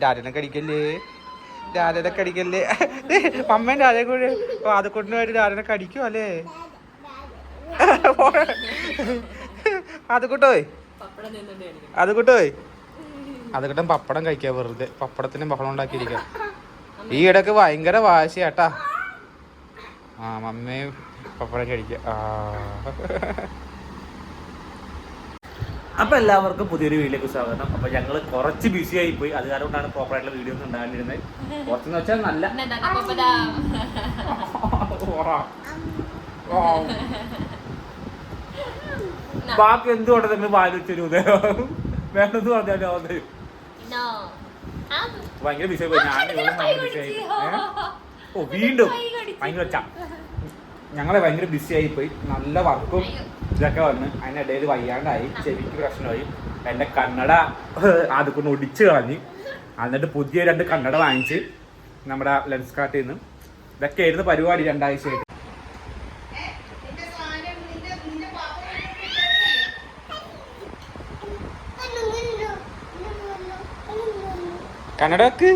ഡാഡിനെ കടിക്കല്ലേ, ഡാഡിനെ കടിക്കല്ലേ. അമ്മേൻ്റെ അതേ കൂടെ അത് കൊണ്ടുപോയിട്ട് ഡാഡിനെ കടിക്കും അല്ലേ. അത് കൂട്ടോയ്, അത് കൂട്ടോയ്, അത് കിട്ടും പപ്പടം കഴിക്കാം. വെറുതെ പപ്പടത്തിന് ബഹളം ഉണ്ടാക്കിയിരിക്കാം. ഈ ഇടയ്ക്ക് ഭയങ്കര വാശിയാട്ടാ. മമ്മയും പപ്പടം കഴിക്കാം. അപ്പോൾ എല്ലാവർക്കും പുതിയൊരു വീഡിയോയിലേക്ക് സ്വാഗതം. അപ്പോൾ ഞങ്ങൾ കുറച്ച് ബിസി ആയി പോയി, അത് കാരണം കൊണ്ടാണ് പ്രോപ്പറായിട്ടുള്ള വീഡിയോസ് ഉണ്ടാകാനിരുന്നത്. കുറച്ചെന്ന് വെച്ചാൽ നല്ല ബാക്കി എന്തുകൊണ്ട് തന്നെ വായിച്ചൊരു വേണ്ടത് പറഞ്ഞാൽ ഭയങ്കര ബിസി ആയി പോയി. വീണ്ടും ഭയങ്കര ഞങ്ങളെ ഭയങ്കര ബിസി ആയി പോയി. നല്ല വർക്കും ഇതൊക്കെ വന്ന് അതിനിടയിൽ വയ്യാണ്ടായി, ചെവിക്ക് പ്രശ്നമായി. എൻ്റെ കന്നഡ അതുകൊണ്ട് ഒടിച്ച് കളഞ്ഞ്. എന്നിട്ട് പുതിയ 2 കന്നഡ വാങ്ങിച്ച് നമ്മുടെ ലെൻസ് കാർട്ടിൽ നിന്ന്. ഇതൊക്കെ ആയിരുന്നു പരിപാടി 2 ആഴ്ചയായിട്ട്. കന്നഡക്ക്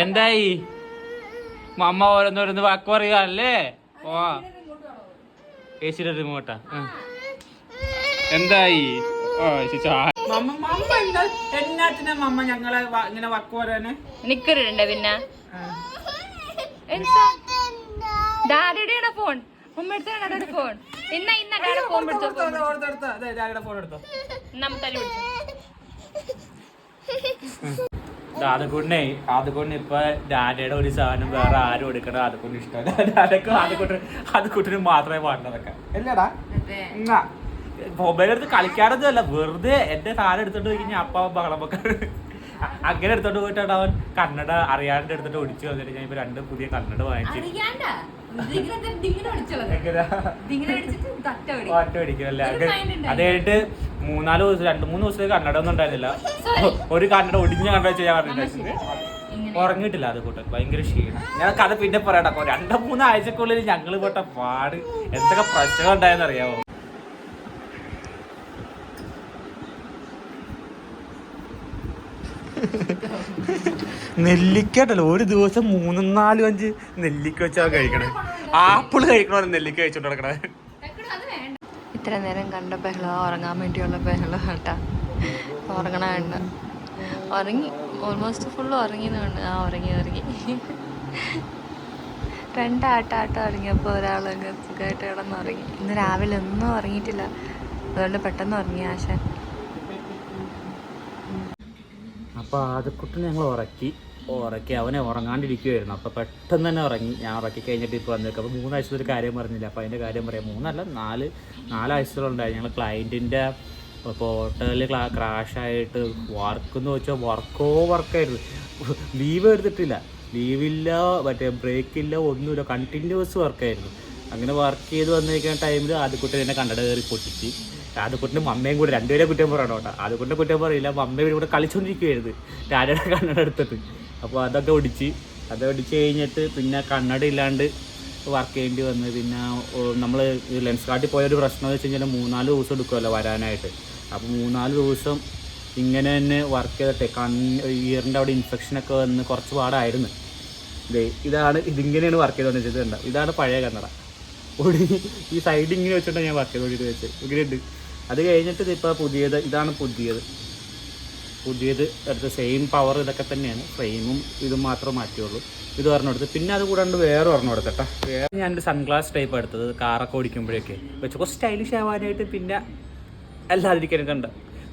എന്തായി? അമ്മ ഓരോന്നോരോന്ന് വാക്ക് പറയുകയല്ലേ. ഓ ഏച്ചിയുടെ റിമോട്ടാ. എന്തായി? എന്നാത്തിനാ മമ്മ ഞങ്ങളെ ഇങ്ങനെ വക്ക് പറയാന് നിക്കറുണ്ട്? പിന്നെ ഡാഡിയുടെ ഫോൺ ഫോൺ എടുത്തോ. അതുകൊണ്ട് ഇപ്പൊ ഡാഡയുടെ ഒരു സാധനം വേറെ ആരും എടുക്കണം. അതുകൊണ്ട് ഇഷ്ടമല്ല. അതുകൂട്ടിന് മാത്രമേ പാടുന്നതൊക്കെ അല്ലേടാ. മൊബൈൽ എടുത്ത് കളിക്കാറൊന്നും അല്ല, വെറുതെ എന്റെ സാധനം എടുത്തോണ്ട് പോയി കഴിഞ്ഞാൽ അപ്പ ബഹളമൊക്കെ അങ്ങനെ എടുത്തോണ്ട് പോയിട്ടാണ് അവൻ കന്നഡ അറിയാണ്ട് എടുത്തിട്ട് ഒടിച്ചു വന്നിട്ട് ഞാൻ ഇപ്പൊ 2 പുതിയ കന്നഡ വാങ്ങിച്ചു. അത് കഴിഞ്ഞിട്ട് 3-4 ദിവസം 2-3 ദിവസത്തേക്ക് കന്നഡ ഒന്നും ഉണ്ടായിരുന്നില്ല. ഒരു കന്നഡ ഒടിഞ്ഞ കന്നഡ ചെയ്യാൻ പറഞ്ഞിട്ടുണ്ടായിരുന്നു. ഉറങ്ങിയിട്ടില്ല. അത് കൂട്ടം ഭയങ്കര ക്ഷീണം. ഞാൻ കഥ പിന്നെ പറയാട്ടോ. 2-3 ആഴ്ചക്കുള്ളിൽ ഞങ്ങൾ പെട്ട പാട് എന്തൊക്കെ പ്രശ്നങ്ങൾ ഉണ്ടായെന്ന് അറിയാമോ? നെല്ലിക്കട്ടല്ലോ ഒരു ദിവസം 3-4-5 നെല്ലിക്ക വെച്ചാൽ കഴിക്കണേ. ആപ്പിള് കഴിക്കണോ നെല്ലിക്ക കഴിച്ചോണ്ട് നടക്കണേ. ഇത്ര നേരം കണ്ട ബഹളം ഉറങ്ങാൻ വേണ്ടിയുള്ള ബഹളം കേട്ടാ. ഉറങ്ങണ കണ്ട ഉറങ്ങി, ഓൾമോസ്റ്റ് ഫുള്ള് ഉറങ്ങിയെന്നുണ്ട്. ഉറങ്ങി 2 ആട്ടം ഉറങ്ങിയപ്പോൾ ഒരാളങ്ങ് സുഖമായിട്ട് കിടന്നുറങ്ങി. ഇന്ന് രാവിലെ ഒന്നും ഉറങ്ങിയിട്ടില്ല, അതുകൊണ്ട് പെട്ടെന്ന് ഉറങ്ങി ആശാൻ. അപ്പോൾ ആദ്യക്കുട്ടിനെ ഞങ്ങൾ ഉറക്കി അവനെ ഉറങ്ങാണ്ടിരിക്കുമായിരുന്നു. അപ്പോൾ പെട്ടെന്ന് തന്നെ ഉറങ്ങി. ഞാൻ ഉറക്കി കഴിഞ്ഞിട്ട് ഇപ്പോൾ വന്നേക്കും. അപ്പോൾ 3 ആഴ്ചത്തെ ഒരു കാര്യം പറഞ്ഞില്ല. അപ്പോൾ അതിൻ്റെ കാര്യം പറയാം. 3 അല്ല 4 ആഴ്ചകളുണ്ടായി. ഞങ്ങൾ ക്ലയൻറ്റിൻ്റെ പോർട്ടലിൽ ക്രാഷായിട്ട് വർക്കെന്ന് വെച്ചാൽ വർക്കായിരുന്നു. ലീവ് എടുത്തിട്ടില്ല, ലീവില്ല, മറ്റേ ബ്രേക്കില്ല, ഒന്നുമില്ല, കണ്ടിന്യൂസ് വർക്കായിരുന്നു. അങ്ങനെ വർക്ക് ചെയ്ത് വന്നിരിക്കുന്ന ടൈമിൽ ആദ്യക്കുട്ടി എന്നെ കന്നഡ കയറി പൊട്ടിച്ച്. ആദ്യക്കുട്ടിൻ്റെ മമ്മയും കൂടെ 2 പേരെ കുറ്റം പറയണം കേട്ടോ. ആദ്യക്കുട്ടിൻ്റെ കുറ്റം പറയില്ല, മമ്മയും കൂടെ കളിച്ചുകൊണ്ടിരിക്കുകയായിരുന്നു ഡാഡിയുടെ കന്നഡ എടുത്തിട്ട്. അപ്പോൾ അതൊക്കെ ഒടിച്ച് കഴിഞ്ഞിട്ട് പിന്നെ കന്നഡ ഇല്ലാണ്ട് വർക്ക് ചെയ്യേണ്ടി വന്നു. പിന്നെ നമ്മൾ ലെൻസ് കാർട്ടിൽ പോയൊരു പ്രശ്നം എന്ന് വെച്ച് കഴിഞ്ഞാൽ 3-4 ദിവസം എടുക്കുമല്ലോ വരാനായിട്ട്. അപ്പോൾ 3-4 ദിവസം ഇങ്ങനെ തന്നെ വർക്ക് ചെയ്തിട്ട് ഇയറിൻ്റെ അവിടെ ഇൻഫെക്ഷനൊക്കെ വന്ന് കുറച്ച് പാടായിരുന്നു. ഇതിങ്ങനെയാണ് വർക്ക് ചെയ്തുകൊണ്ടിരിച്ചത്. ഇതാണ് പഴയ കന്നഡ. ഈ സൈഡ് ഇങ്ങനെ വെച്ചിട്ടാണ് ഞാൻ വർക്ക് ചെയ്തുകൊണ്ടിട്ട് വെച്ചത്. ഇങ്ങനെയുണ്ട്. അത് കഴിഞ്ഞിട്ട് ഇപ്പോൾ ഇതാണ് പുതിയത് എടുത്ത് സെയിം പവർ ഇതൊക്കെ തന്നെയാണ്. ഫ്രെയിമും ഇതും മാത്രമേ മാറ്റുള്ളൂ. ഇത് ഒരെണ്ണം എടുത്ത് പിന്നെ അത് കൂടാണ്ട് വേറെ ഒരെണ്ണം എടുത്തട്ടാ. വേറെ ഞാനൊരു സൺഗ്ലാസ് ടൈപ്പ് എടുത്തത് കാറൊക്കെ ഓടിക്കുമ്പോഴേക്ക് വെച്ച് കുറച്ച് സ്റ്റൈലിഷ് ആവാനായിട്ട്. പിന്നെ അല്ലാതിരിക്കാനും കണ്ട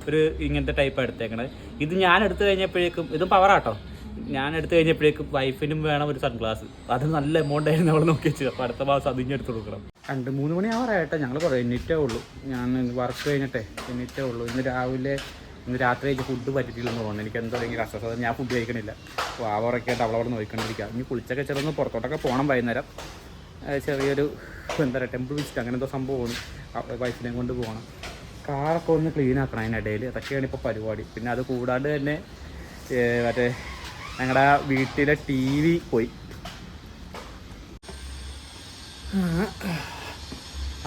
ഒരു ഇങ്ങനത്തെ ടൈപ്പ് എടുത്തേക്കണത്. ഇത് ഞാൻ എടുത്തു കഴിഞ്ഞപ്പോഴേക്കും ഇതും പവറാട്ടോ. ഞാൻ എടുത്തു കഴിഞ്ഞപ്പോഴേക്കും വൈഫിനും വേണം ഒരു സൺഗ്ലാസ്. അത് നല്ല എമൗണ്ട് ആയിരുന്നു അവൾ നോക്കി വെച്ചത്. അപ്പോൾ അടുത്ത മാസം അതിന് എടുത്ത് കൊടുക്കണം. 2-3 മണി ആവാറായിട്ടോ. ഞങ്ങൾ കുറേ എന്നിട്ടേ ഉള്ളൂ. ഞാൻ വർക്ക് കഴിഞ്ഞിട്ടേ എന്നിട്ടേ ഉള്ളൂ. ഇന്ന് രാത്രി കഴിച്ച് ഫുഡ് പറ്റിയിട്ടില്ലെന്ന് തോന്നുന്നു. എനിക്ക് എന്തോ ഭയങ്കര അസ്വസ്ഥത. ഞാൻ ഫുഡ് കഴിക്കണില്ല. അപ്പോൾ ആവറൊക്കെയായിട്ട് അവളവിടെ നോക്കിക്കൊണ്ടിരിക്കുക. ഇനി കുളിച്ചൊക്കെ ചെറുന്ന് പുറത്തോട്ടൊക്കെ പോകണം വൈകുന്നേരം. ചെറിയൊരു എന്താ പറയുക ടെമ്പിൾ വിസിറ്റ് അങ്ങനെ എന്തോ സംഭവമാണ്. വൈഫിനെയും കൊണ്ട് പോകണം. കാറൊക്കെ ഒന്ന് ക്ലീൻ ആക്കണം അതിനിടയിൽ. അതൊക്കെയാണ് ഇപ്പോൾ പരിപാടി. പിന്നെ അത് കൂടാണ്ട് തന്നെ മറ്റേ ഞങ്ങളുടെ വീട്ടിലെ TV പോയി.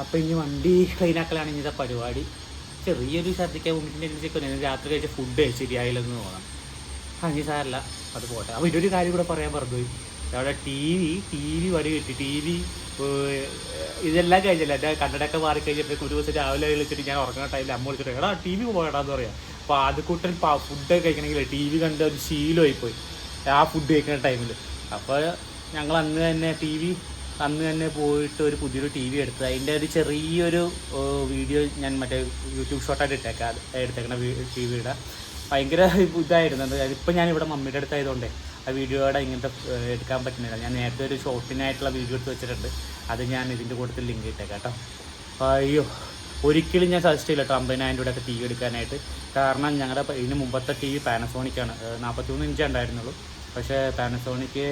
അപ്പോൾ ഇനി വണ്ടി ക്ലീനാക്കലാണ് ഇന്നത്തെ പരിപാടി. ചെറിയൊരു ഛർദ്ദിക്കാൻ മുമ്പിൻ്റെ രാത്രി കഴിച്ച ഫുഡ് ശരിയായില്ലെന്ന് തോന്നാം. ഇനി സാരല്ല, അത് പോട്ടെ. അപ്പോൾ ഇതൊരു കാര്യം കൂടെ പറയാൻ പറഞ്ഞു. അവിടെ ടി വി വടി കിട്ടി. ടി വി ഇതെല്ലാം കഴിഞ്ഞില്ല. എൻ്റെ കണ്ണടയൊക്കെ മാറിക്കഴിഞ്ഞപ്പോൾ ഒരു ദിവസം രാവിലെ വിളിച്ചിട്ട് ഞാൻ ഉറങ്ങുന്ന ടൈമിൽ അമ്മ വിളിച്ചിട്ട് എടാ ടി വി പോകടാന്ന് പറയാം. അപ്പോൾ അത് കൂട്ടൻ ഫുഡ് കഴിക്കണമെങ്കിൽ ടി വി കണ്ട് ഒരു ശീലമായിപ്പോയി ആ ഫുഡ് കഴിക്കുന്ന ടൈമിൽ. അപ്പോൾ ഞങ്ങൾ അന്ന് തന്നെ പോയിട്ട് ഒരു പുതിയൊരു ടി വി എടുത്തത്. അതിൻ്റെ ഒരു ചെറിയൊരു വീഡിയോ ഞാൻ മറ്റേ യൂട്യൂബ് ഷോർട്ടായിട്ട് എടുത്തേക്കണ ടി വിയുടെ ഭയങ്കര ഇതായിരുന്നു. ഇപ്പം ഞാനിവിടെ മമ്മിയുടെ അടുത്തായതുകൊണ്ടേ ആ വീഡിയോയുടെ ഇങ്ങനത്തെ എടുക്കാൻ പറ്റുന്നില്ല. ഞാൻ നേരത്തെ ഒരു ഷോർട്ടിനായിട്ടുള്ള വീഡിയോ എടുത്ത് വെച്ചിട്ടുണ്ട്. അത് ഞാൻ ഇതിൻ്റെ കൂട്ടത്തിൽ ലിങ്ക് ഇട്ടേക്കാം കേട്ടോ. അയ്യോ, ഒരിക്കലും ഞാൻ സജസ്റ്റ് ചെയ്യില്ല കേട്ടോ 50,000 രൂപയൊക്കെ ടി വി എടുക്കാനായിട്ട്. കാരണം ഞങ്ങളുടെ ഇതിന് മുമ്പത്തെ ടി വി പാനസോണിക്കാണ്. 43 ഇഞ്ച് ഉണ്ടായിരുന്നുള്ളൂ. പക്ഷേ പാനസോണിക്ക്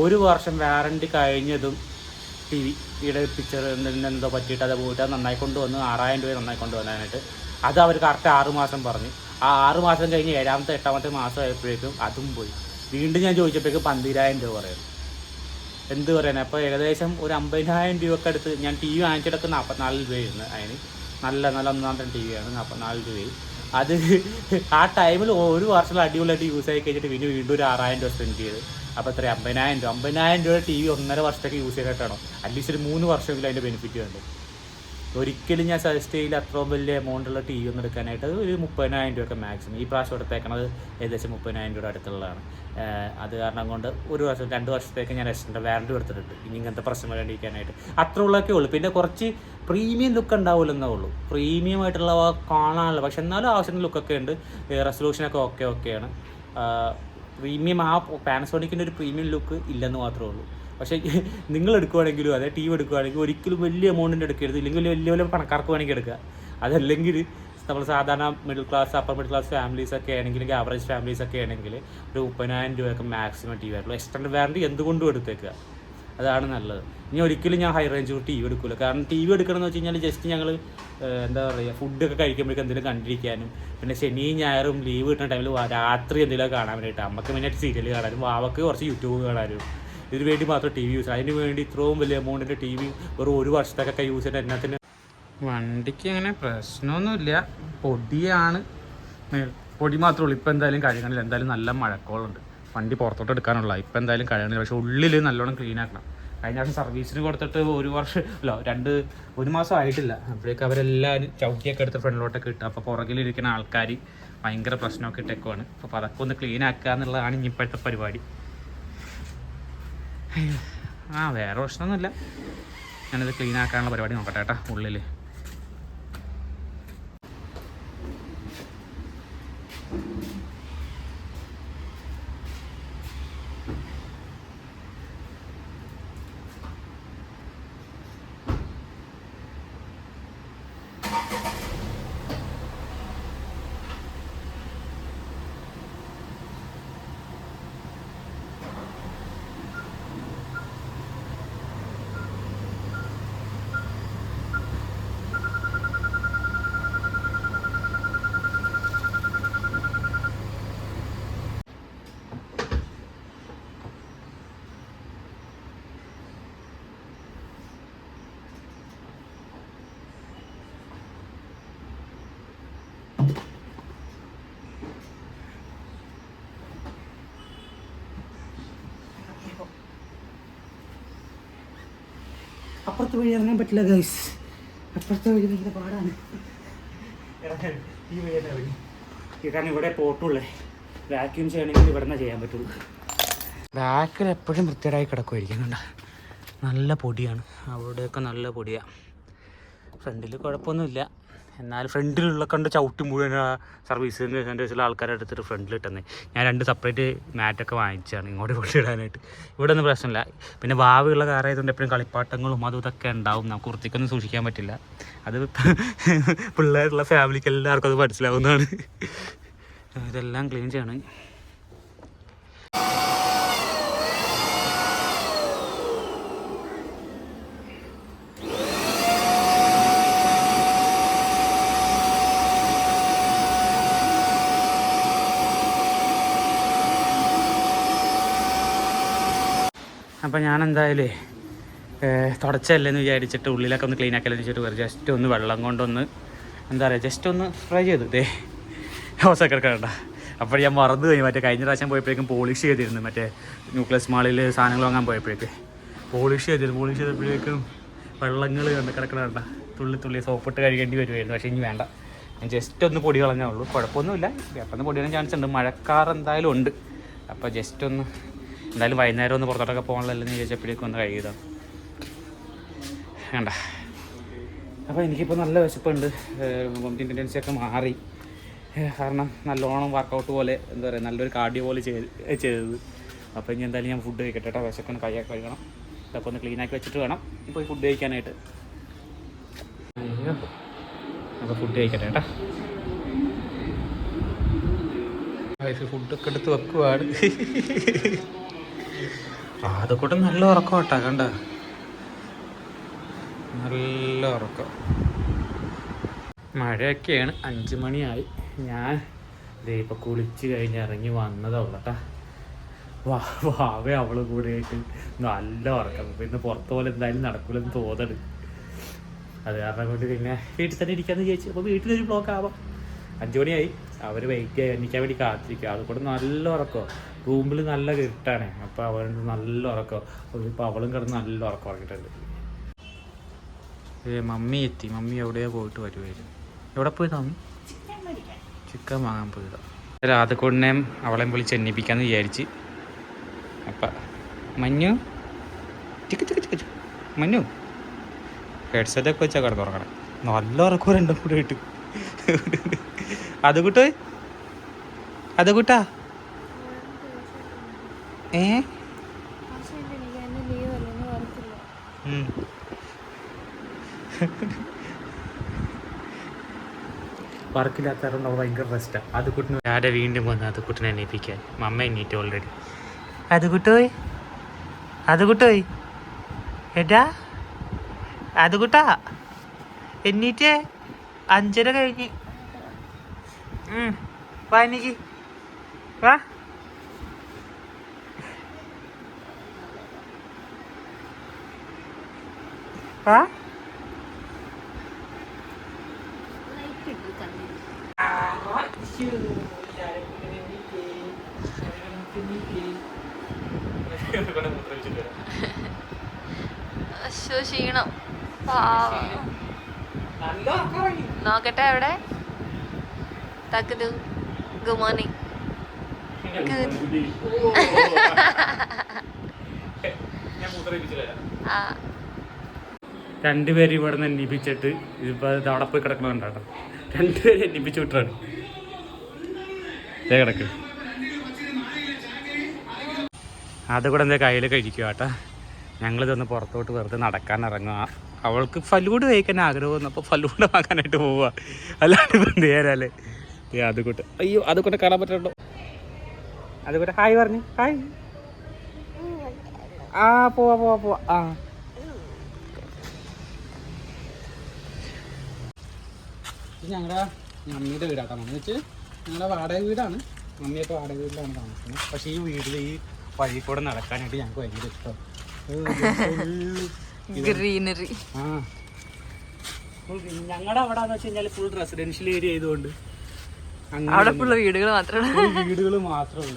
1 വർഷം വാറണ്ടി കഴിഞ്ഞതും ടിവിയുടെ പിക്ചർ എന്തോ പറ്റിയിട്ട് അത് പോയിട്ട് അത് നന്നായി കൊണ്ടുവന്ന് 6,000 രൂപ നന്നായി കൊണ്ടുവന്നാനായിട്ട്. അത് അവർ കറക്റ്റ് 6 മാസം പറഞ്ഞു. ആ 6 മാസം കഴിഞ്ഞ് 7ാമത്തെ 8ാമത്തെ മാസം ആയപ്പോഴേക്കും അതും പോയി. വീണ്ടും ഞാൻ ചോദിച്ചപ്പോഴേക്കും 12,000 രൂപ പറയുന്നു. എന്ത് പറയാൻ. അപ്പോൾ ഏകദേശം ഒരു 50,000 രൂപയൊക്കെ അടുത്ത് ഞാൻ ടി വി വാങ്ങിച്ചിടക്ക് 44 രൂപയായിരുന്നു. അതിന് നല്ല ഒന്നാമത്തെ ടി വിയാണ്. 44 രൂപയും അത് ആ ടൈമിൽ 1 വർഷം അടിപൊളിയായിട്ട് യൂസ് ആയി കഴിഞ്ഞിട്ട് പിന്നെ വീണ്ടും ഒരു 6,000 രൂപ സ്പെൻഡ് ചെയ്ത്. അപ്പോൾ എത്ര 50,000 രൂപ ടി വി 1.5 വർഷത്തേക്ക് യൂസ് ചെയ്തിട്ടാണോ അറ്റ്ലീസ്റ്റ് ഒരു 3 വർഷമെങ്കിലും അതിൻ്റെ ബെനിഫിറ്റ് വേണ്ടത്. ഒരിക്കലും ഞാൻ സജസ്റ്റ് ചെയ്യില്ല അത്രയും വലിയ എമൗണ്ടുള്ള ടി വി ഒന്നും എടുക്കാനായിട്ട്. ഒരു 30,000 രൂപയൊക്കെ മാക്സിമം. ഈ പ്രാവശ്യം എടുത്തേക്കണത് ഏകദേശം 30,000 രൂപ അടുത്തുള്ളതാണ്. അത് കാരണം കൊണ്ട് 1 വർഷം 2 വർഷത്തേക്ക് ഞാൻ എക്സ്റ്റൻഡ് വാറണ്ടി എടുത്തിട്ടുണ്ട് ഇനി ഇങ്ങനത്തെ പ്രശ്നം വരാണ്ടിരിക്കാനായിട്ട്. അത്ര ഉള്ളതൊക്കെ ഉള്ളൂ. പിന്നെ കുറച്ച് പ്രീമിയം ലുക്ക് ഉണ്ടാവില്ലെന്നേ ഉള്ളൂ. പ്രീമിയം ആയിട്ടുള്ളവ കാണാനുള്ള, പക്ഷെ എന്നാലും ആവശ്യത്തിന് ലുക്കൊക്കെ ഉണ്ട്. റെസൊല്യൂഷനൊക്കെ ഓക്കെയാണ്. പ്രീമിയം ആ പാനസോണിക്കിൻ്റെ ഒരു പ്രീമിയം ലുക്ക് ഇല്ലെന്ന് മാത്രമേ ഉള്ളൂ. പക്ഷേ നിങ്ങൾ എടുക്കുവാണെങ്കിലും അതെ ടി വി എടുക്കുകയാണെങ്കിൽ ഒരിക്കലും വലിയ എമൗണ്ടിൻ്റെ എടുക്കരുത്. ഇല്ലെങ്കിൽ വലിയ പണക്കാർക്ക് വേണമെങ്കിൽ എടുക്കുക. അതല്ലെങ്കിൽ നമ്മൾ സാധാരണ middle class upper middle class ഫാമിലീസൊക്കെ ആണെങ്കിൽ, ആവറേജ് ഫാമിലീസൊക്കെ ആണെങ്കിൽ ഒരു 30,000 രൂപയൊക്കെ മാക്സിമം ടി വി ആയിട്ടുള്ളൂ. എക്സ്റ്റൻഡ് വാറണ്ടി എന്തുകൊണ്ടും എടുത്തേക്കുക, അതാണ് നല്ലത്. ഇനി ഒരിക്കലും ഞാൻ ഹൈ റേഞ്ച് ടി വി എടുക്കില്ല. കാരണം ടി വി എടുക്കണമെന്ന് വെച്ച് കഴിഞ്ഞാൽ ജസ്റ്റ് ഞങ്ങൾ എന്താ പറയുക ഫുഡൊക്കെ കഴിക്കുമ്പോഴേക്കും എന്തെങ്കിലും കണ്ടിരിക്കാനും, പിന്നെ ശനിയും ഞായറും ലീവ് കിട്ടുന്ന ടൈമിൽ രാത്രി എന്തെങ്കിലും കാണാൻ വേണ്ടിയിട്ട്, അമ്മക്ക് മെയിനായിട്ട് സീരിയൽ കാണാനും വാവക്ക് കുറച്ച് യൂട്യൂബ് കാണാനും, ഇതിന് വേണ്ടി മാത്രം ടി വി യൂസ്. അതിന് വേണ്ടി ഇത്രയും വലിയ എമൗണ്ടിൻ്റെ ടി വി വെറും 1 വർഷത്തേക്കൊക്കെ യൂസ് ചെയ്തിട്ട് എന്നാത്തിന്. വണ്ടിക്ക് അങ്ങനെ പ്രശ്നമൊന്നുമില്ല. പൊടിയാണ്, പൊടി മാത്രമേ ഉള്ളൂ. ഇപ്പം എന്തായാലും കഴുകണില്ല. എന്തായാലും നല്ല മഴക്കോളുണ്ട്. വണ്ടി പുറത്തോട്ട് എടുക്കാനുള്ള ഇപ്പം എന്തായാലും കഴുകണില്ല. പക്ഷേ ഉള്ളിൽ നല്ലോണം ക്ലീൻ ആക്കണം. കഴിഞ്ഞ വർഷം സർവീസിന് കൊടുത്തിട്ട് 1 വർഷം അല്ല 1 മാസം ആയിട്ടില്ല. അപ്പോഴേക്കും അവരെല്ലാവരും ചവിട്ടിയൊക്കെ എടുത്ത് ഫ്രണ്ടിലോട്ടൊക്കെ ഇട്ടു. അപ്പോൾ പുറകിലിരിക്കുന്ന ആൾക്കാർ ഭയങ്കര പ്രശ്നമൊക്കെ ഇട്ടേക്കുവാണ്. അപ്പോൾ അതൊക്കെ ഒന്ന് ക്ലീൻ ആക്കുക എന്നുള്ളതാണ് ഇനി ഇപ്പോഴത്തെ പരിപാടി. വേറെ പ്രശ്നമൊന്നുമില്ല. ഞാനത് ക്ലീൻ ആക്കാനുള്ള പരിപാടി നോക്കട്ടെ കേട്ടോ ഉള്ളിൽ. അപ്പുറത്ത് വഴി ഇറങ്ങാൻ പറ്റില്ല ഗൈസ്. അപ്പുറത്തെ വഴി ഭയങ്കര പാടാണ്. ഈ വഴി തന്നെ വഴി. കാരണം ഇവിടെ പോട്ടുള്ളേ. വാക്യൂം ചെയ്യണമെങ്കിൽ ഇവിടെ നിന്ന് ചെയ്യാൻ പറ്റുള്ളൂ. ബാക്കിൽ എപ്പോഴും വൃത്തിയായി കിടക്കുമായിരിക്കും. കണ്ട നല്ല പൊടിയാണ്, അവിടെയൊക്കെ നല്ല പൊടിയാണ്. ഫ്രണ്ടിൽ കുഴപ്പമൊന്നുമില്ല. എന്നാൽ ഫ്രണ്ടിലുള്ള കണ്ട് ചവിട്ടി മുഴുവൻ സർവീസ് സെൻറ്റേഴ്സിലെ ആൾക്കാരെ എടുത്തിട്ട് ഫ്രണ്ടിലിട്ടെന്നേ. ഞാൻ 2 സെപ്പറേറ്റ് മാറ്റൊക്കെ വാങ്ങിച്ചാണ് ഇങ്ങോട്ട് കൊണ്ടിടാനായിട്ട്. ഇവിടെ ഒന്നും പ്രശ്നമില്ല. പിന്നെ ഭാവിയുള്ള കാറായതുകൊണ്ട് എപ്പോഴും കളിപ്പാട്ടങ്ങളും അതും ഇതൊക്കെ ഉണ്ടാവും. നമുക്ക് വൃത്തിക്കൊന്നും സൂക്ഷിക്കാൻ പറ്റില്ല. അത് പിള്ളേരുള്ള ഫാമിലിക്ക് എല്ലാവർക്കും അത് മനസ്സിലാവുന്നതാണ്. ഇതെല്ലാം ക്ലീൻ ചെയ്യണം. അപ്പം ഞാൻ എന്തായാലും തുടച്ചല്ലെന്ന് വിചാരിച്ചിട്ട് ഉള്ളിലൊക്കെ ഒന്ന് ക്ലീൻ ആക്കിയാലെന്ന് വെച്ചിട്ട് വെറുതെ ജസ്റ്റ് ഒന്ന് വെള്ളം കൊണ്ടൊന്ന് എന്താ പറയുക ജസ്റ്റ് ഒന്ന് ഫ്രൈ ചെയ്തു ഹോസൊക്കെ എടുക്കണ്ട. അപ്പോൾ ഞാൻ മറന്നു പോയി, മറ്റേ കഴിഞ്ഞ പ്രാവശ്യം പോയപ്പോഴേക്കും പോളിഷ് ചെയ്തിരുന്നു, മറ്റേ ന്യൂക്ലിയസ് മാളിൽ സാധനങ്ങൾ വാങ്ങാൻ പോയപ്പോഴേക്ക് പോളിഷ് ചെയ്തപ്പോഴേക്കും വെള്ളങ്ങൾ കിടക്കണ തുള്ളി തുള്ളി സോപ്പിട്ട് കഴുകേണ്ടി വരുമായിരുന്നു. പക്ഷേ ഇനി വേണ്ട, ഞാൻ ജസ്റ്റ് ഒന്ന് പൊടി കളഞ്ഞേ ഉള്ളൂ, കുഴപ്പമൊന്നുമില്ല. പെട്ടെന്ന് പൊടി കളയാൻ ചാൻസ് ഉണ്ട്, മഴക്കാർ എന്തായാലും ഉണ്ട്. അപ്പോൾ ജസ്റ്റ് ഒന്ന് എന്തായാലും വൈകുന്നേരം ഒന്ന് പുറത്തോട്ടൊക്കെ പോകണമല്ലെന്ന് വിചാരിച്ചപ്പോഴേക്കും ഒന്ന് കഴുകിയതാണ്. വേണ്ട. അപ്പോൾ എനിക്കിപ്പോൾ നല്ല വിശപ്പുണ്ട്, വോമിറ്റിംഗ് ടെൻഡൻസി ഒക്കെ മാറി. കാരണം നല്ലോണം വർക്കൗട്ട് പോലെ എന്താ പറയുക നല്ലൊരു കാർഡിയോ പോലെ ചെയ്തത്. അപ്പോൾ ഇനി എന്തായാലും ഞാൻ ഫുഡ് കഴിക്കട്ടെ കേട്ടോ. വിശക്കൊന്ന് കൈയൊക്കെ കഴുകണം, ഇതൊക്കെ ഒന്ന് ക്ലീനാക്കി വെച്ചിട്ട് വേണം പോയി ഫുഡ് കഴിക്കാനായിട്ട്. അപ്പോൾ ഫുഡ് കഴിക്കട്ടെ കേട്ടോ. ഫുഡൊക്കെ എടുത്ത് വെക്കുവാണ്. അതൊക്കെ നല്ല ഉറക്കം കേട്ടോ, കണ്ട നല്ല ഉറക്കം. മഴയൊക്കെയാണ്, 5 മണിയായി. ഞാൻ ഇപ്പോൾ കുളിച്ച് കഴിഞ്ഞ് ഇറങ്ങി വന്നതുള്ളൂ കേട്ടോ. വാവേ അവള് കൂടെ ആയിട്ട് നല്ല ഉറക്കം. അപ്പോൾ ഇന്ന് പുറത്ത് പോലെ എന്തായാലും നടക്കില്ലെന്ന് തോന്നണ്. അത് കാരണം കൊണ്ട് പിന്നെ വീട്ടിൽ തന്നെ ഇരിക്കാമെന്ന് ചോദിച്ചു. അപ്പോൾ വീട്ടിലൊരു ബ്ലോക്ക് ആവാം. 5 മണിയായി, അവർ വെയിറ്റ് ചെയ്യാൻ എണീക്കാൻ വേണ്ടി കാത്തിരിക്കുക. അതുകൊണ്ട് നല്ല ഉറക്കമോ, റൂമിൽ നല്ല ഇരുട്ടാണ്. അപ്പോൾ അവളുടെ നല്ല ഉറക്കമോ. ഇപ്പോൾ അവളും കിടന്ന് നല്ല ഉറക്കം ഉറങ്ങിയിട്ടുണ്ട്. മമ്മി എത്തി, മമ്മി എവിടെയോ പോയിട്ട് വരുമായിരുന്നു. എവിടെ പോയതാ മമ്മി? ചിക്കൻ വാങ്ങാൻ പോയതാ. രാധക്കൊടിനെയും അവളെയും വിളിച്ച് എണ്ണിപ്പിക്കാമെന്ന് വിചാരിച്ച്. അപ്പം മഞ്ഞു മഞ്ഞു ഹെഡ്സെറ്റൊക്കെ വെച്ചാൽ കിടന്നുറങ്ങണം. നല്ല ഉറക്കം രണ്ടും കൂടെ ഇട്ട്. അത് കൂട്ടോ, അത് കൂട്ടാ. വർക്കില്ലാത്തതുകൊണ്ട് അവൾ ഭയങ്കര റെസ്റ്റാണ്. അത് കുട്ടിന് ആരെ വീണ്ടും വന്ന് അത് കുട്ടിനെ എണീപ്പിക്കാൻ. മമ്മ എണീറ്റ് ഓൾറെഡി. അത് കുട്ടോയ്, അത് കുട്ടോയ്, ഏട്ടാ അത് കുട്ടാ എണ്ണീറ്റേ. 5:30 കഴിഞ്ഞ്. വാ എനിക്ക് വാ. വാ ക്ഷീണം. നോക്കട്ടെ എവിടെ തക്കത്. Good morning. രണ്ടുപേരും ഇവിടെ നിന്ന് എണ്ണിപ്പിച്ചിട്ട് ഇതിപ്പോൾ അവിടെ പോയി കിടക്കണുണ്ടാട്ടോ. രണ്ടുപേരും എണ്ണിപ്പിച്ച് വിട്ടാണ് കിടക്ക്. അതുകൂടെ എന്താ കയ്യിൽ കഴിക്കുക കേട്ടോ. ഞങ്ങളിതൊന്ന് പുറത്തോട്ട് വെറുതെ നടക്കാൻ ഇറങ്ങുക. അവൾക്ക് ഫലൂഡ് കഴിക്കാൻ ആഗ്രഹം വന്നു, അപ്പോൾ ഫലൂഡ് വാങ്ങാനായിട്ട് പോവുക. അല്ലാണ്ട് ഇപ്പം എന്ത് ചെയ്യാനല്ലേ. അതുകൂട്ട് അയ്യോ അതുകൊണ്ട് കാണാൻ പറ്റുന്നുണ്ടോ? അതുകൂടെ ഹായ് പറഞ്ഞു. ഹായ്. ആ പോവാ പോവാ പോവാ. ആ ഞങ്ങളുടെ മമ്മിയുടെ വീടാട്ടോ. മമ്മി വെച്ച് ഞങ്ങളുടെ വാടക വീടാണ്. മമ്മിയപ്പോൾ വാടക വീട്ടിലാണ് താമസിക്കുന്നത്. പക്ഷേ ഈ വീട്ടിൽ ഈ വഴി കൂടെ നടക്കാനായിട്ട് ഞങ്ങൾക്ക് ഭയങ്കര ഇഷ്ടം. ഗ്രീനറി. ആ ഞങ്ങളുടെ അവിടെ എന്ന് വെച്ച് കഴിഞ്ഞാൽ ഫുൾ റെസിഡൻഷ്യൽ ഏരിയ ആയതുകൊണ്ട് അവിടെ ഫുള്ള് വീടുകൾ മാത്രമേ ഉള്ളൂ.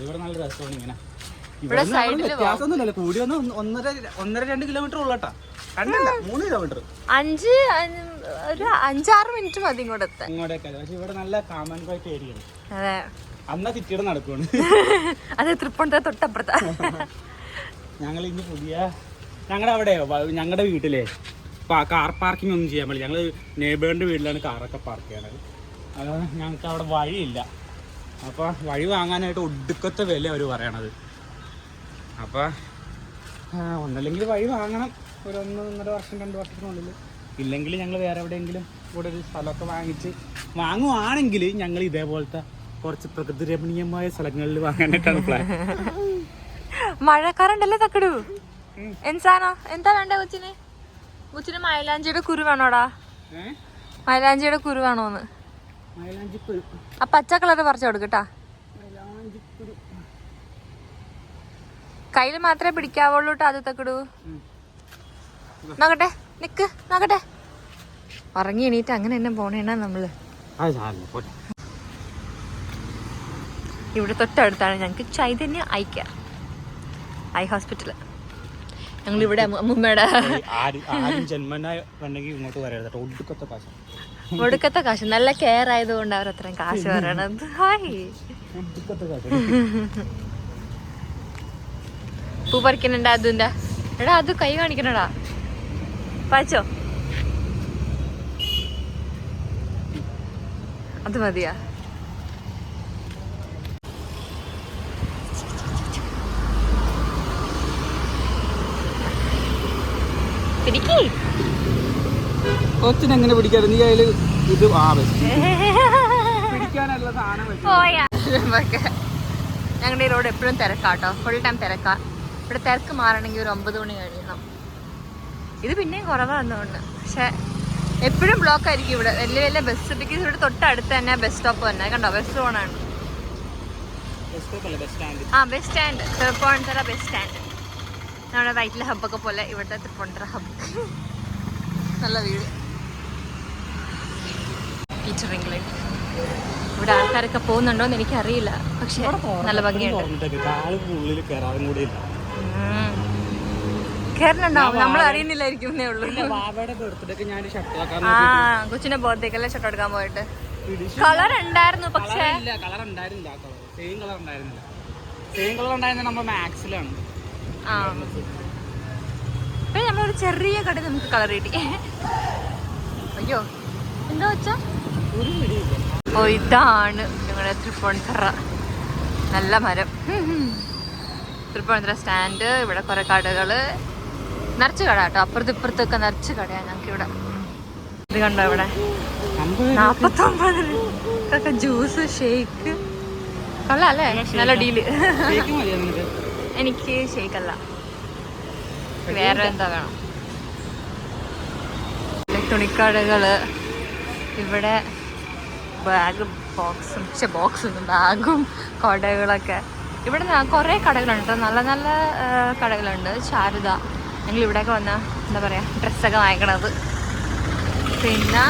ഇവിടെ നല്ല രസമാണ്. ഇങ്ങനെ വ്യത്യാസമൊന്നുമില്ലല്ലോ. കൂടി വന്ന് 1.5-2 കിലോമീറ്റർ ഉള്ളട്ടാ. 3 കിലോമീറ്റർ, 5-6 മിനിറ്റ് മതി ഇങ്ങോട്ടൊക്കെ. പക്ഷെ ഇവിടെ നല്ല കാമൻ ക്വയറ്റ് ഏരിയയാണ്. അതെ, അന്നാ സിറ്റിയുടെ നടക്കുവാണ്. അതെ, തൃപ്പൂണിത്തുറ തൊട്ടപ്പുറത്താ. ഞങ്ങൾ ഇനി ഞങ്ങളുടെ അവിടെയോ ഞങ്ങളുടെ വീട്ടിലെ കാർ പാർക്കിംഗ് ഒന്നും ചെയ്യാൻ പറ്റില്ല. ഞങ്ങൾ നെയ്ബറിൻ്റെ വീട്ടിലാണ് കാറൊക്കെ പാർക്ക് ചെയ്യണത്. അതാണ് ഞങ്ങൾക്ക് അവിടെ വഴിയില്ല. അപ്പോൾ വഴി വാങ്ങാനായിട്ട് ഒടുക്കത്തെ വില അവർ പറയണത്. അപ്പോൾ ഒന്നല്ലെങ്കിൽ വഴി വാങ്ങണം ഒരു 1-1.5 വർഷം 2 വർഷത്തിനുള്ളിൽ. ഇല്ലെങ്കിൽ ഞങ്ങൾ വേറെ എവിടെയെങ്കിലും ഇവിടെ ഒരു സ്ഥലമൊക്കെ വാങ്ങുവാണെങ്കിൽ ഞങ്ങൾ ഇതേപോലത്തെ കുറച്ച് പ്രകൃതി രമണീയമായ സ്ഥലങ്ങളിൽ വാങ്ങാനായിട്ടാണ് പ്ലാൻ. മഴക്കാറുണ്ടല്ലേ തക്കടു. എന്താണോ എന്താ വേണ്ട കൊച്ചിന്? കൊച്ചിന് മൈലാഞ്ചിയുടെ കുരു വേണോടാ? മൈലാഞ്ചിയുടെ കുരു വേണോന്ന്? ആ പച്ച കളറ് പറിച്ചു കൊടുക്കട്ടാ. കയ്യിൽ മാത്രമേ പിടിക്കാവുള്ളൂ കേട്ടോ അത് തക്കടു. നോക്കട്ടെ നിക്ക് നോക്കട്ടെ. ഉറങ്ങി എണീറ്റ് അങ്ങനെ തന്നെ പോണേണ നമ്മള്. ഇവിടെ തൊട്ടടുത്താണ് ഞങ്ങൾക്ക് Chaitanya eye care eye hospital. ഞങ്ങളിവിടെ അമ്മൂമ്മയുടെ ഒടുക്കത്തെ കാശ് നല്ല കെയർ ആയതുകൊണ്ട് അവർ അത്രയും കാശ് പറയണത്. പൂ പറിക്കണുണ്ട് അതിന്റെ. എടാ അത് കൈ കാണിക്കണടാ. പറിച്ചോ? അത് മതിയാ? കൊച്ചിനെങ്ങനെ പിടിക്കാറ്? നീ അതില് ഇത് പിടിക്കാനുള്ള സാധനം. ഞങ്ങളുടെ ഈ റോഡ് എപ്പോഴും തിരക്കാട്ടോ, ഫുൾ ടൈം തിരക്കാ. ഇവിടെ തിരക്ക് മാറണമെങ്കിൽ ഒരു 9 മണി കഴിയണം. ഇത് പിന്നെയും കുറവാണെന്നുണ്ട്, പക്ഷെ എപ്പോഴും ബ്ലോക്ക് ആയിരിക്കും ഇവിടെ. വലിയ വലിയ ബസ്, ബിക്കോസ് ഇവിടെ തൊട്ടടുത്ത് തന്നെ ബസ് സ്റ്റോപ്പ് തന്നെ കണ്ടോ, ബസ് ഓണാണ്. Bus stand, Thrippunithura bus stand. നമ്മുടെ വൈറ്റിലെ ഹബ്ബൊക്കെ പോലെ ഇവിടുത്തെ തൃപ്പൂണിത്തുറ ഹബ്ബ്. നല്ല വീട്. ടീച്ചറിംഗ് ഇവിടെ ആൾക്കാരൊക്കെ പോകുന്നുണ്ടോന്ന് എനിക്കറിയില്ല, പക്ഷെ നല്ല ഭംഗിയുണ്ട്. കേരളുണ്ടാവും, നമ്മൾ അറിയുന്നില്ലായിരിക്കും. കൊച്ചിന്റെ ബർത്ത്ഡേക്കല്ലേ ഷർട്ട് എടുക്കാൻ പോയിട്ട് കളർ ഉണ്ടായിരുന്നു, പക്ഷേ പിന്നെ നമ്മളൊരു ചെറിയ കട നമുക്ക് കളർ കിട്ടി. അയ്യോ എന്താ വെച്ചാ, ഓ ഇതാണ് ഞങ്ങളുടെ തൃപ്പൂണിത്തുറ. നല്ല മരം. തൃപ്പൂണിത്തുറ സ്റ്റാൻഡ്. ഇവിടെ കുറെ കടകള്, നിറച്ച് കട കേട്ടോ. അപ്പുറത്ത് ഇപ്പുറത്തൊക്കെ നിറച്ച് കടയാണ് ഞങ്ങൾക്ക് ഇവിടെ. ഇത് കണ്ടോ, ഇവിടെ 49 ജ്യൂസ്, ഷേക്ക്. കൊള്ളാല്ലേ, നല്ല ഡീല്. എനിക്ക് ഷേക്കല്ല, വേറെ എന്താ വേണം. തുണിക്കടകള്. ഇവിടെ ബാഗും ബാഗും കടകളൊക്കെ. ഇവിടെ കുറേ കടകളുണ്ട്, നല്ല നല്ല കടകളുണ്ട്. ശാരദ, ഞങ്ങൾ ഇവിടെയൊക്കെ വന്ന എന്താ പറയാ ഡ്രസ്സൊക്കെ വാങ്ങിക്കണത്. പിന്നെ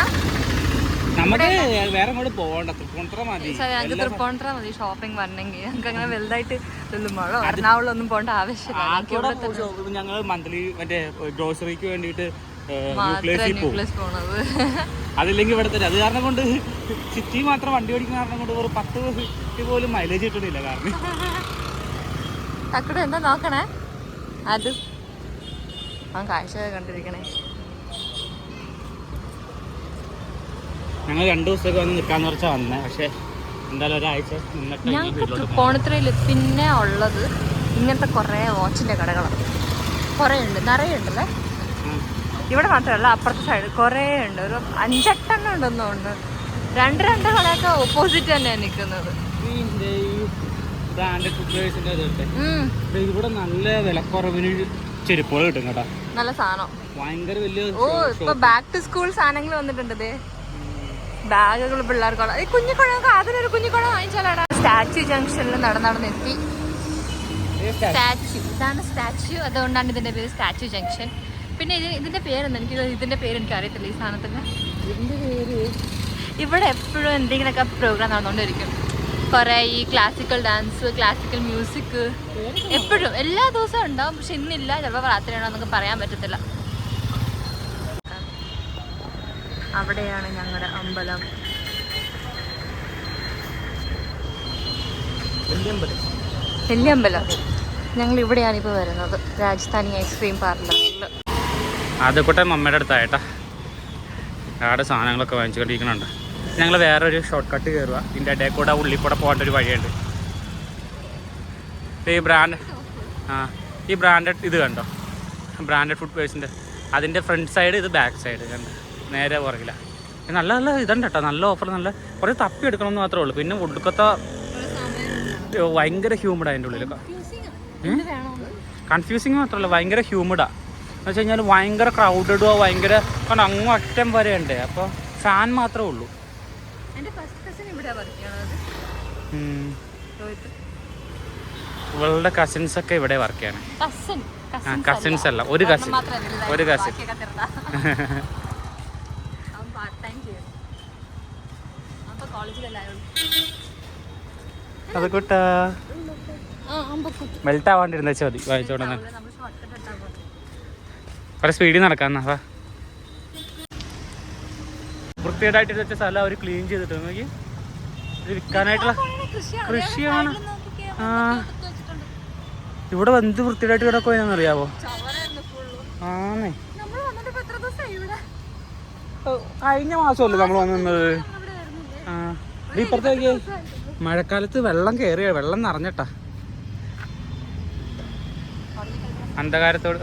ഞങ്ങൾക്ക് തൃപ്പൂണിത്തുറ മതി ഷോപ്പിംഗ് വരണമെങ്കിൽ. ഞങ്ങൾക്ക് അങ്ങനെ വലുതായിട്ട് ലുലുമാളോ എറണാകുളം ഒന്നും പോകേണ്ട ആവശ്യമില്ല. ഞങ്ങൾ മന്ത്ലി മറ്റേ ഗ്രോസറിക്ക് വേണ്ടിയിട്ട് പോണത്. അതില്ലെങ്കിൽ ഇവിടെ തന്നെ. അത് കാരണം കൊണ്ട് സിറ്റി മാത്രം വണ്ടി ഓടിക്കുന്ന കാരണം കൊണ്ട് ഒരു 10 പോലും മൈലേജ് കിട്ടണില്ല. കാരണം തക്കട് എന്താ നോക്കണേ, അത് കാഴ്ച കണ്ടിരിക്കണേ. ഞങ്ങൾ 2 ദിവസമൊക്കെ വന്ന് നിൽക്കാന്ന് വെച്ചാൽ വന്നേ, പക്ഷെ എന്തായാലും ഒരാഴ്ച ഞങ്ങൾക്ക് തൃപ്പൂണിത്തുറയിൽ പിന്നെ ഉള്ളത് ഇങ്ങനത്തെ കുറേ വാച്ചിന്റെ കടകളാണ്. കുറേ ഉണ്ട്, നിറയെ ഉണ്ടല്ലേ. ഇവിടെ മാത്രമല്ല, അപ്പുറത്തെ സൈഡ് കുറേ ഉണ്ട്. ഒരു 5-8 ഉണ്ടെന്ന് തോന്നുന്നു. 2 കടയൊക്കെ ഓപ്പോസിറ്റ് തന്നെയാണ് നിൽക്കുന്നത്. ഇവിടെ നല്ല വിലക്കുറവിന് ചെരുപ്പുകൾ കിട്ടും കേട്ടോ. നല്ല സാധനം, ഭയങ്കര വലിയ. ഓ ഇപ്പൊ ബാക്ക് ടു സ്കൂൾ സാധനങ്ങൾ വന്നിട്ടുണ്ട്. ബാഗുകൾ പിള്ളേർക്കുള്ള. ഈ കുഞ്ഞിക്കുഴക്ക് അതിനൊരു കുഞ്ഞിക്കുഴ വാങ്ങിച്ചാലാണ്. സ്റ്റാച്യു ജംഗ്ഷനിൽ നടന്നെത്തി. സ്റ്റാച്യു, ഇതാണ് സ്റ്റാച്യു, അതുകൊണ്ടാണ് ഇതിന്റെ പേര് സ്റ്റാച്യു ജംഗ്ഷൻ. പിന്നെ ഇതിന്റെ പേരെന്താ, ഇതിന്റെ പേര് എനിക്ക് അറിയത്തില്ല. ഈ സാധനത്തിന്റെ ഇതിന്റെ പേര്. ഇവിടെ എപ്പോഴും എന്തെങ്കിലുമൊക്കെ പ്രോഗ്രാം നടന്നുകൊണ്ടിരിക്കും. കുറെ ഈ ക്ലാസിക്കൽ ഡാൻസ്, ക്ലാസിക്കൽ മ്യൂസിക് എപ്പോഴും എല്ലാ ദിവസവും ഉണ്ടാവും. പക്ഷെ ഇന്നില്ല, ചിലപ്പോൾ രാത്രിയാണോ എന്നൊക്കെ പറയാൻ പറ്റത്തില്ല. അവിടെയാണ് ഞങ്ങളുടെ അമ്പലം. വലിയ അമ്പലം. ഞങ്ങൾ ഇവിടെയാണ് ഇപ്പോൾ വരുന്നത്, രാജസ്ഥാനി ഐസ്ക്രീം പാർലറിൽ. അതൊക്കെ മമ്മയുടെ അടുത്തായിട്ടാ. അവിടെ സാധനങ്ങളൊക്കെ വാങ്ങിച്ചുകൊണ്ടിരിക്കുന്നുണ്ട്. ഞങ്ങൾ വേറൊരു ഷോർട്ട് കട്ട് കയറുക. ഇതിൻ്റെ ഇടയിൽ കൂടെ ഉള്ളിൽ കൂടെ പോകേണ്ട ഒരു വഴിയുണ്ട്. ഈ ബ്രാൻഡഡ് ഇത് കണ്ടോ, ബ്രാൻഡഡ് ഫുഡ് വേഴ്സിൻ്റെ അതിൻ്റെ ഫ്രണ്ട് സൈഡ്, ഇത് ബാക്ക് സൈഡ് കണ്ടോ, നേരെ പുറകില്ല. നല്ല നല്ല ഇതുണ്ട് കേട്ടോ, നല്ല ഓഫർ. നല്ല കുറേ തപ്പി എടുക്കണമെന്ന് മാത്രമേ ഉള്ളൂ. പിന്നെ ഒടുക്കത്തെ ഭയങ്കര ഹ്യൂമിഡാണ് അതിൻ്റെ ഉള്ളിലൊക്കെ. കൺഫ്യൂസിങ് മാത്രമല്ല, ഭയങ്കര ഹ്യൂമിഡാണ്. എന്ന് വെച്ച് കഴിഞ്ഞാൽ ഭയങ്കര ക്രൗഡഡോ, ഭയങ്കര കാരണം അങ്ങും അറ്റം വരെ ഉണ്ട്. അപ്പോൾ ഫാൻ മാത്രമേ ഉള്ളൂ. ഇവളുടെ കസിൻസൊക്കെ ഇവിടെ വർക്ക് ചെയ്യണം. കസിൻസ് അല്ല, ഒരു കസിൻ. അത് കൂട്ടാ മെൽറ്റ് ആവാണ്ടിരുന്ന വെച്ചാൽ മതി. വായിച്ചോട്ടെ കുറെ സ്പീഡിൽ നടക്കാന്നാ. വൃത്തികേടായിട്ട് വെച്ച സ്ഥലം അവർ ക്ലീൻ ചെയ്തിട്ട് നോക്കി. ഇത് വിൽക്കാനായിട്ടുള്ള കൃഷിയാണ്. ഇവിടെ എന്ത് വൃത്തികേടായിട്ട് കിടക്കുമെന്നറിയാവോ? ആണേ, കഴിഞ്ഞ മാസമല്ലേ നമ്മൾ വന്നത്. ഇപ്പുറത്തേക്ക് മഴക്കാലത്ത് വെള്ളം കയറിയ, വെള്ളം നിറഞ്ഞിട്ടാ അന്ധകാരത്തോട്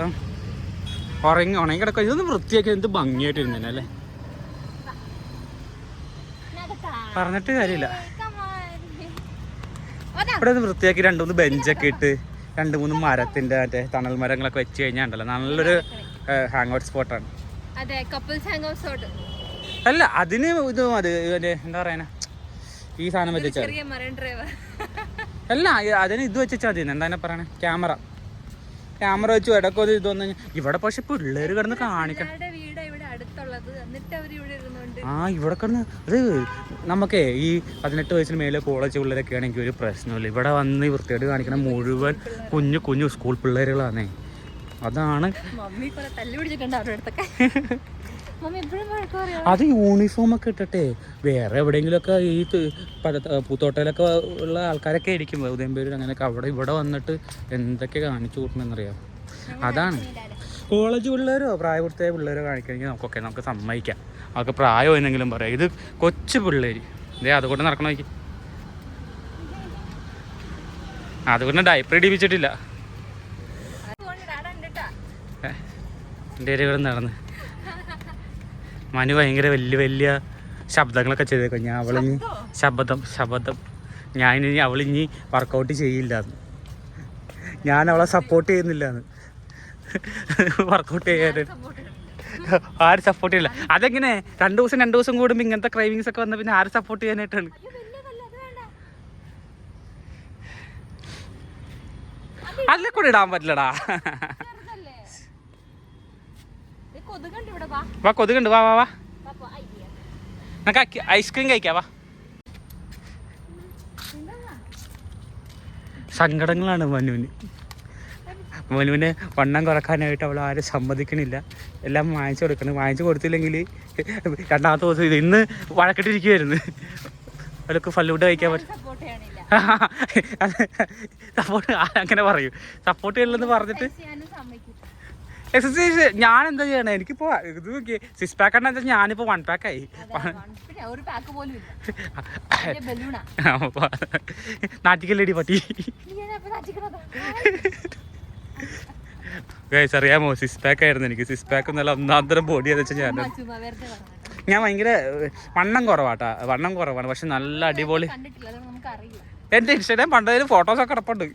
ഉണങ്ങി കിടക്കുക. ഇതൊന്നും വൃത്തിയാക്കി എന്ത് ഭംഗിയായിട്ടിരുന്നേ അല്ലേ, പറഞ്ഞിട്ട് കാര്യമില്ല. ഇവിടെ ഒന്ന് വൃത്തിയാക്കി 2-3 ബെഞ്ചൊക്കെ ഇട്ട് 2-3 മരത്തിന്റെ മറ്റേ തണൽ മരങ്ങളൊക്കെ വെച്ച് കഴിഞ്ഞാൽ ഉണ്ടല്ലോ നല്ലൊരു ഹാങ് ഔട്ട് സ്പോട്ടാണ്. അല്ല, അതിന് ഇത് മതി. എന്താ പറയാ, ഈ സാധനം വെച്ചാൽ അല്ല, അതിന് ഇത് വെച്ചാൽ മതി. എന്താ പറയണേ, ക്യാമറ വെച്ചു ഇടയ്ക്ക് ഇതൊന്നും. ഇവിടെ പക്ഷെ പിള്ളേര് കിടന്ന് കാണിക്കണം. ഇവിടെ കിടന്ന് അത് നമുക്കേ ഈ 18 വയസ്സിന് മേലെ കോളേജ് പിള്ളേരൊക്കെ ആണെങ്കിൽ ഒരു പ്രശ്നമില്ല. ഇവിടെ വന്ന് വൃത്തിയായിട്ട് കാണിക്കണം മുഴുവൻ കുഞ്ഞു സ്കൂൾ പിള്ളേരുകളാണേ. അതാണ് അത് യൂണിഫോം ഒക്കെ ഇട്ടിട്ടെ വേറെ എവിടെയെങ്കിലുമൊക്കെ ഈ പൂത്തോട്ടയിലൊക്കെ ഉള്ള ആൾക്കാരൊക്കെ ആയിരിക്കും, ഉദയംപേരൂർ അങ്ങനെയൊക്കെ. ഇവിടെ വന്നിട്ട് എന്തൊക്കെ കാണിച്ചു കൂട്ടണമെന്നറിയാം. അതാണ് കോളേജ് പിള്ളേരോ പ്രായപൂർത്തിയായ പിള്ളേരോ കാണിക്കണമെങ്കിൽ നമുക്ക് സമ്മതിക്കാം. അവർക്ക് പ്രായം എന്നെങ്കിലും പറയാം. ഇത് കൊച്ചു പിള്ളേർ അതുകൊണ്ട് നടക്കണ നോക്കി. അതുകൊണ്ട് ഡയപ്പർ ഇടിപ്പിച്ചിട്ടില്ല. എൻ്റെ ഇവിടെ നടന്ന് മനു ഭയങ്കര വലിയ ശബ്ദങ്ങളൊക്കെ ചെയ്തേക്കും. ഞാൻ അവളിഞ്ഞ് ശബ്ദം ഞാനിനി അവളിഞ്ഞി വർക്കൗട്ട് ചെയ്യില്ലാന്ന്, ഞാൻ അവളെ സപ്പോർട്ട് ചെയ്യുന്നില്ലാന്ന്. വർക്കൗട്ട് ചെയ്യാൻ ആരും സപ്പോർട്ട് ചെയ്യില്ല. അതെങ്ങനെ 2 ദിവസം കൂടുമ്പോൾ ഇങ്ങനത്തെ ക്രൈവിങ്സ് ഒക്കെ വന്ന പിന്നെ ആരും സപ്പോർട്ട് ചെയ്യാനായിട്ടാണ്? അല്ല കൂടെ ഇടാൻ പറ്റില്ലടാ. വാ, കൊതുകുണ്ട്. വാ നമുക്ക് ഐസ്ക്രീം കഴിക്കാം. വാ. സങ്കടങ്ങളാണ് മനുവിന് വണ്ണം കുറക്കാനായിട്ട് അവൾ ആരും സമ്മതിക്കണില്ല. എല്ലാം വാങ്ങിച്ചു കൊടുത്തില്ലെങ്കിൽ 2ാമത്തെ ദിവസം ഇന്ന് വഴക്കിട്ടിരിക്കുവായിരുന്നു. അവൾക്ക് ഫലൂഡ കഴിക്കാൻ പറ്റും. സപ്പോർട്ട് അങ്ങനെ പറയും, സപ്പോർട്ട് ചെയ്യില്ലെന്ന് പറഞ്ഞിട്ട്. എക്സസൈസ് ഞാൻ എന്താ ചെയ്യണേ, എനിക്കിപ്പോ ഇത് നോക്കിയേ 6 പാക്ക് ആണെന്ന് വെച്ചാൽ ഞാനിപ്പോ 1 പാക്കായി. നാട്ടിക്കല്ലേടി പറ്റി. അറിയാമോ, 6 പാക്ക് ആയിരുന്നു എനിക്ക്. 6 പാക്ക് നല്ല ഒന്നാന്തരം ബോഡി എന്ന് വെച്ചാൽ ഞാൻ ഭയങ്കര വണ്ണം കുറവാണ്. പക്ഷെ നല്ല അടിപൊളി. എന്റെ ഇൻസ്റ്റാഗ്രാം പണ്ടതിൽ ഫോട്ടോസൊക്കെ കിടപ്പുണ്ട്.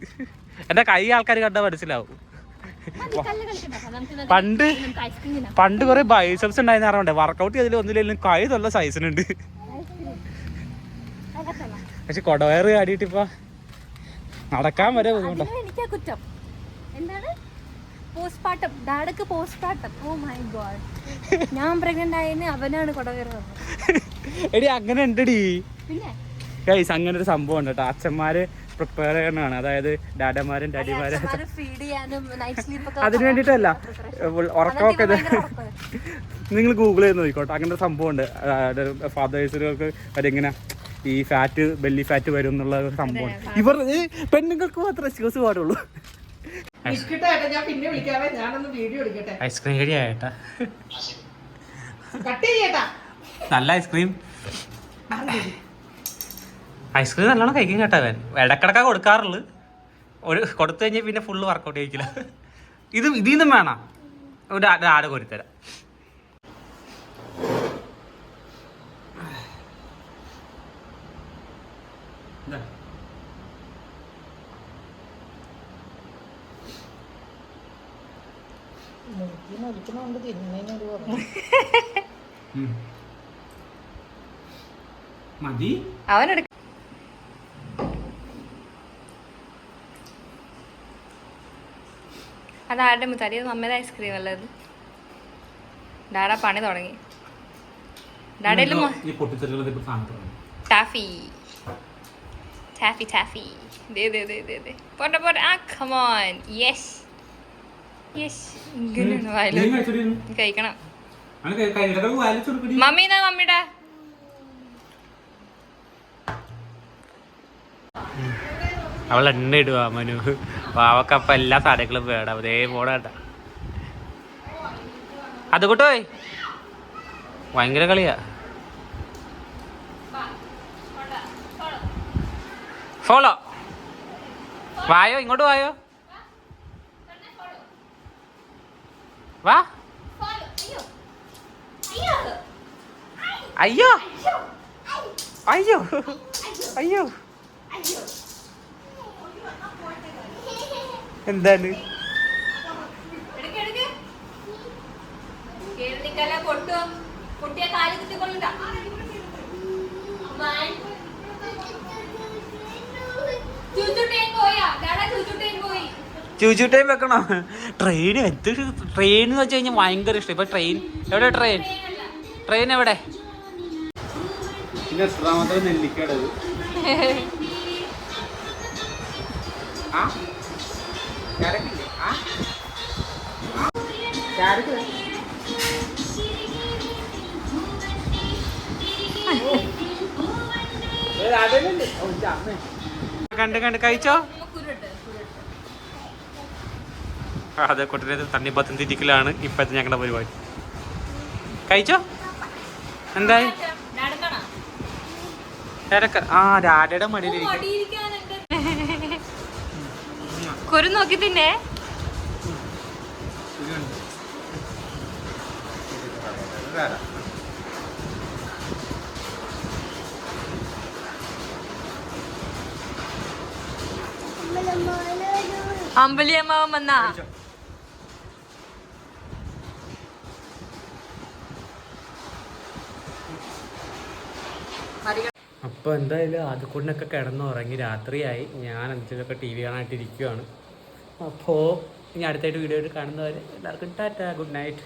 എന്റെ കൈ ആൾക്കാർ കണ്ടാൽ മനസ്സിലാവും. പണ്ട് കുറെ ബൈസെപ്സ് ഉണ്ടായിരുന്നു പറഞ്ഞോണ്ട് വർക്കൗട്ട് ചെയ്തതിൽ ഒന്നുമില്ലെങ്കിലും കൈ നല്ല സൈസിനുണ്ട്. പക്ഷെ കൊടവയർ കാടിയിട്ടിപ്പ നടക്കാൻ വരെ ബുദ്ധിമുട്ടാ. ഞാൻ പ്രഗ്നന്റ് ആയതിന് അവനാണ് കൊടവയർ. എടി അങ്ങനെ ഉണ്ടടി ഗൈസ്, അങ്ങനെ ഒരു സംഭവം ഉണ്ട് കേട്ടോ. അച്ഛന്മാര് പ്രിപ്പയർ ചെയ്യണതാണ്, അതായത് ഡാഡമാരും ഡാഡിമാരും. അതിന് വേണ്ടിയിട്ടല്ല, ഉറക്കമൊക്കെ നിങ്ങൾ ഗൂഗിൾ ചെയ്ത് നോക്കിക്കോട്ടെ. അങ്ങനെ ഒരു സംഭവം ഉണ്ട്. ഫാദേഴ്സുകൾക്ക് അതിങ്ങനെ ഈ ബെല്ലി ഫാറ്റ് വരും എന്നുള്ള ഒരു സംഭവം. ഇവർ പെണ്ണുങ്ങൾക്ക് മാത്രമേ എക്സ്ക്യൂസ് പാടുള്ളൂ. ഐസ്ക്രീം കഴിയാട്ടാ, നല്ല ഐസ്ക്രീം നല്ലോണം കഴിക്കും കേട്ടോ. അവൻ ഇടക്കിടക്ക കൊടുക്കാറുള്ളു. കൊടുത്തു കഴിഞ്ഞാൽ പിന്നെ ഫുള്ള് വർക്കൗട്ട് ചെയ്യിക്കില്ല. ഇതിൽ നിന്നും വേണം ഒരു ആട് കോരിത്തരാം. മതി അവനെടുക്ക. അല്ല അതാരുടെ മുത്താരി? അത് മമ്മയുടെ ഐസ്ക്രീം അല്ലത്. ഡാഡ പണി തുടങ്ങി. ഡാഡയിലും ടാഫി ടാഫി ടാഫി. പോട്ടെ പോട്ടെ. ആ കമോൺ. Yes yes. ഇങ്ങനെയാണ് വായില് കഴിക്കണം. മമ്മി എന്നാ മമ്മിയുടെ അവൾ എണ്ണ ഇടുക മനു. പാവക്കപ്പം എല്ലാ സാധനങ്ങളും വേണം. അതേ പോടാട്ട അത് കൂട്ടോയ്. ഭയങ്കര കളിയാ. ഫോളോ വായോ, ഇങ്ങോട്ട് വായോ. വാ. അയ്യോ അയ്യോ അയ്യോ. എന്താണ്? ചൂച്ചൂട്ടയും വെക്കണോ? ട്രെയിൻ എന്ത് ട്രെയിൻ എന്ന് വെച്ച് കഴിഞ്ഞാൽ ഭയങ്കര ഇഷ്ടം. ഇപ്പൊ ട്രെയിൻ എവിടെ? ട്രെയിൻ എവിടെ? പിന്നെ എത്രാമത്തെ നെല്ലിക്കടത്? കണ്ട് കഴിച്ചോ? അതെ, കുട്ടനെ തണ്ണിപ്പത്തം തിരിക്കലാണ് ഇപ്പത്തെ ഞങ്ങളുടെ പരിപാടി. കഴിച്ചോ? എന്തായി? ആ ഡാഡയുടെ മടിയിലിരിക്കും. കുരു നോക്കി തിന്നെ. അമ്പലിയമ്മാവൻ വന്നാ? അപ്പോൾ എന്തായാലും അതുകൊണ്ടൊക്കെ കിടന്നുറങ്ങി. രാത്രിയായി. ഞാൻ എന്തെങ്കിലുമൊക്കെ TV കാണാനായിട്ടിരിക്കുകയാണ്. അപ്പോൾ ഇനി അടുത്തായിട്ട് വീഡിയോ ആയിട്ട് കാണുന്നവരെ എല്ലാവർക്കും ടാറ്റ, ഗുഡ് നൈറ്റ്.